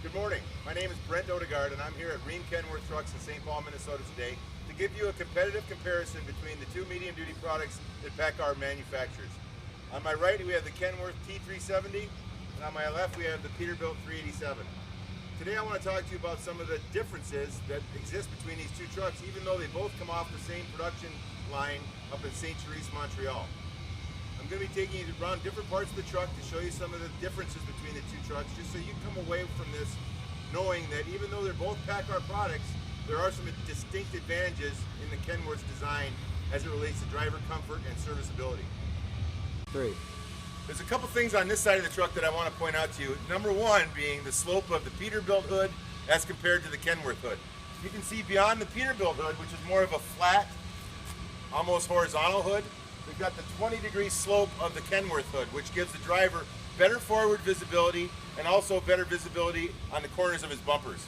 Good morning. My name is Brent Odegaard and I'm here at Kenworth Trucks in St. Paul, Minnesota today to give you a competitive comparison between the two medium-duty products that PACCAR manufactures. On my right we have the Kenworth T370 and on my left we have the Peterbilt 387. Today I want to talk to you about some of the differences that exist between these two trucks, even though they both come off the same production line up in St. Therese, Montreal. I'm going to be taking you around different parts of the truck to show you some of the differences between the two trucks, just so you come away from this knowing that even though they're both PACCAR products, there are some distinct advantages in the Kenworth's design as it relates to driver comfort and serviceability. Great. There's a couple things on this side of the truck that I want to point out to you. Number one being the slope of the Peterbilt hood as compared to the Kenworth hood. You can see beyond the Peterbilt hood, which is more of a flat, almost horizontal hood, we've got the 20-degree slope of the Kenworth hood, which gives the driver better forward visibility and also better visibility on the corners of his bumpers.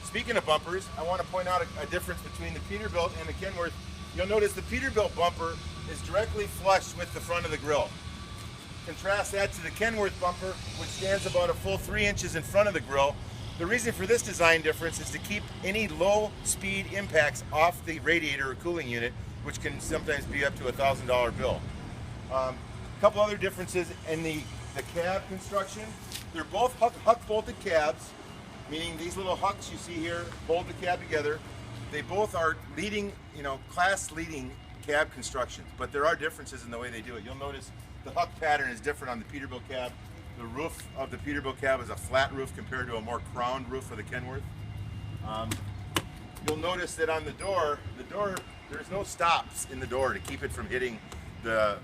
Speaking of bumpers, I want to point out a difference between the Peterbilt and the Kenworth. You'll notice the Peterbilt bumper is directly flush with the front of the grille. Contrast that to the Kenworth bumper, which stands about a full 3 inches in front of the grille. The reason for this design difference is to keep any low-speed impacts off the radiator or cooling unit, which can sometimes be up to a $1,000 bill. A couple other differences in the cab construction. They're both huck bolted cabs, meaning these little hucks you see here hold the cab together. They both are leading, class leading cab constructions, but there are differences in the way they do it. You'll notice the huck pattern is different on the Peterbilt cab. The roof of the Peterbilt cab is a flat roof compared to a more crowned roof of the Kenworth. You'll notice that on the door, there's no stops in the door to keep it from hitting the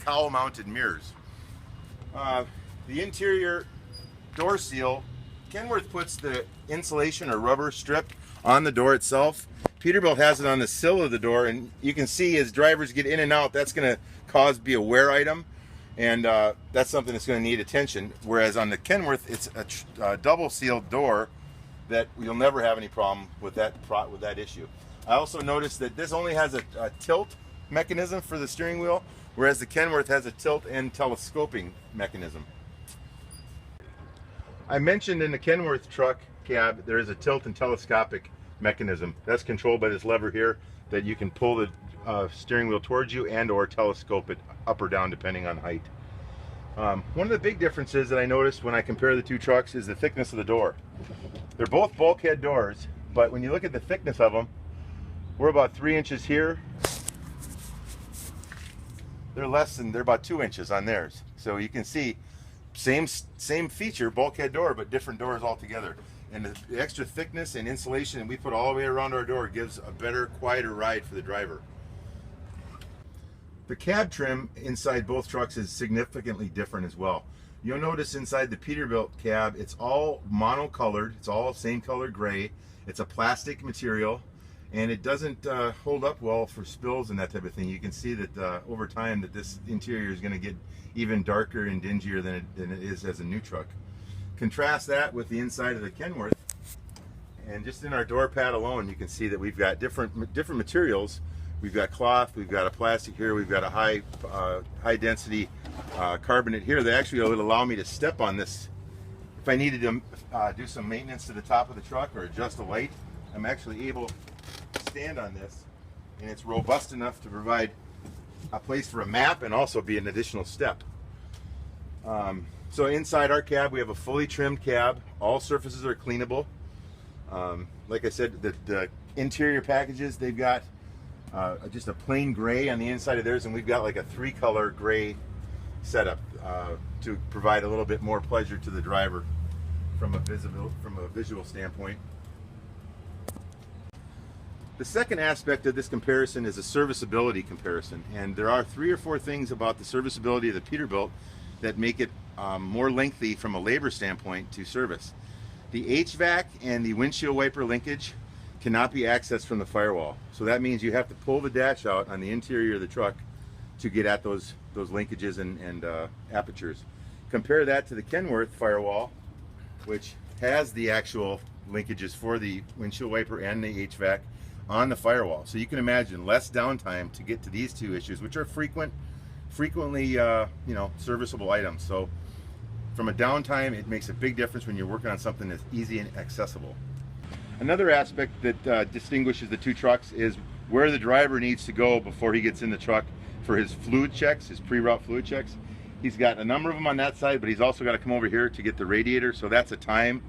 cowl-mounted mirrors. The interior door seal, Kenworth puts the insulation or rubber strip on the door itself. Peterbilt has it on the sill of the door, and you can see as drivers get in and out, that's going to be a wear item, and that's something that's going to need attention. Whereas on the Kenworth, it's a double sealed door that you'll never have any problem with that issue. I also noticed that this only has a tilt mechanism for the steering wheel, whereas the Kenworth has a tilt and telescoping mechanism. I mentioned in the Kenworth truck cab there is a tilt and telescopic mechanism. That's controlled by this lever here that you can pull the steering wheel towards you and or telescope it up or down depending on height. One of the big differences that I noticed when I compare the two trucks is the thickness of the door. They're both bulkhead doors, but when you look at the thickness of them, we're about 3 inches here. They're about 2 inches on theirs. So you can see same feature, bulkhead door, but different doors altogether. And the extra thickness and insulation we put all the way around our door gives a better, quieter ride for the driver. The cab trim inside both trucks is significantly different as well. You'll notice inside the Peterbilt cab, it's all monocolored. It's all same color gray. It's a plastic material, and it doesn't hold up well for spills and that type of thing. You can see that over time that this interior is going to get even darker and dingier than it is as a new truck. Contrast that with the inside of the Kenworth, and just in our door pad alone you can see that we've got different materials. We've got cloth, we've got a plastic here, we've got a high density carbonate here that actually would allow me to step on this. If I needed to do some maintenance to the top of the truck or adjust a light, I'm actually able to stand on this, and it's robust enough to provide a place for a map and also be an additional step. So inside our cab we have a fully trimmed cab. All surfaces are cleanable. Like I said, the interior packages, they've got just a plain gray on the inside of theirs, and we've got like a 3-color gray setup to provide a little bit more pleasure to the driver from a visual standpoint. The second aspect of this comparison is a serviceability comparison, and there are 3 or 4 things about the serviceability of the Peterbilt that make it more lengthy from a labor standpoint to service. The HVAC and the windshield wiper linkage cannot be accessed from the firewall, so that means you have to pull the dash out on the interior of the truck to get at those linkages and apertures. Compare that to the Kenworth firewall, which has the actual linkages for the windshield wiper and the HVAC on the firewall. So you can imagine less downtime to get to these two issues, which are frequently serviceable items. So from a downtime, it makes a big difference when you're working on something that's easy and accessible. Another aspect that distinguishes the two trucks is where the driver needs to go before he gets in the truck for his fluid checks, his pre-route fluid checks. He's got a number of them on that side, but he's also got to come over here to get the radiator, so that's a time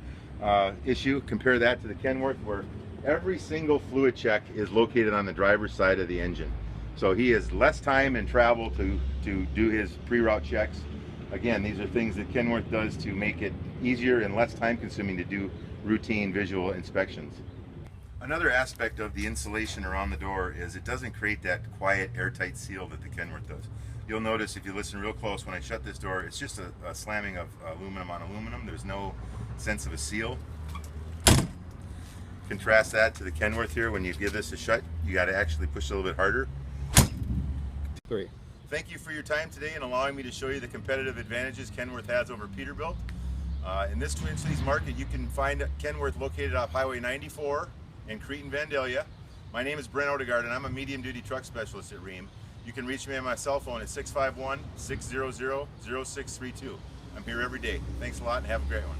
issue. Compare that to the Kenworth, where every single fluid check is located on the driver's side of the engine. So he has less time and travel to do his pre-route checks. Again, these are things that Kenworth does to make it easier and less time consuming to do routine visual inspections. Another aspect of the insulation around the door is it doesn't create that quiet airtight seal that the Kenworth does. You'll notice if you listen real close, when I shut this door, it's just a slamming of aluminum on aluminum. There's no sense of a seal. Contrast that to the Kenworth here. When you give this a shut, you got to actually push a little bit harder. 3. Thank you for your time today and allowing me to show you the competitive advantages Kenworth has over Peterbilt. In this Twin Cities market, you can find Kenworth located off Highway 94 in Cretin, Vandalia. My name is Brent Odegaard and I'm a medium duty truck specialist at Rheem. You can reach me on my cell phone at 651-600-0632. I'm here every day. Thanks a lot and have a great one.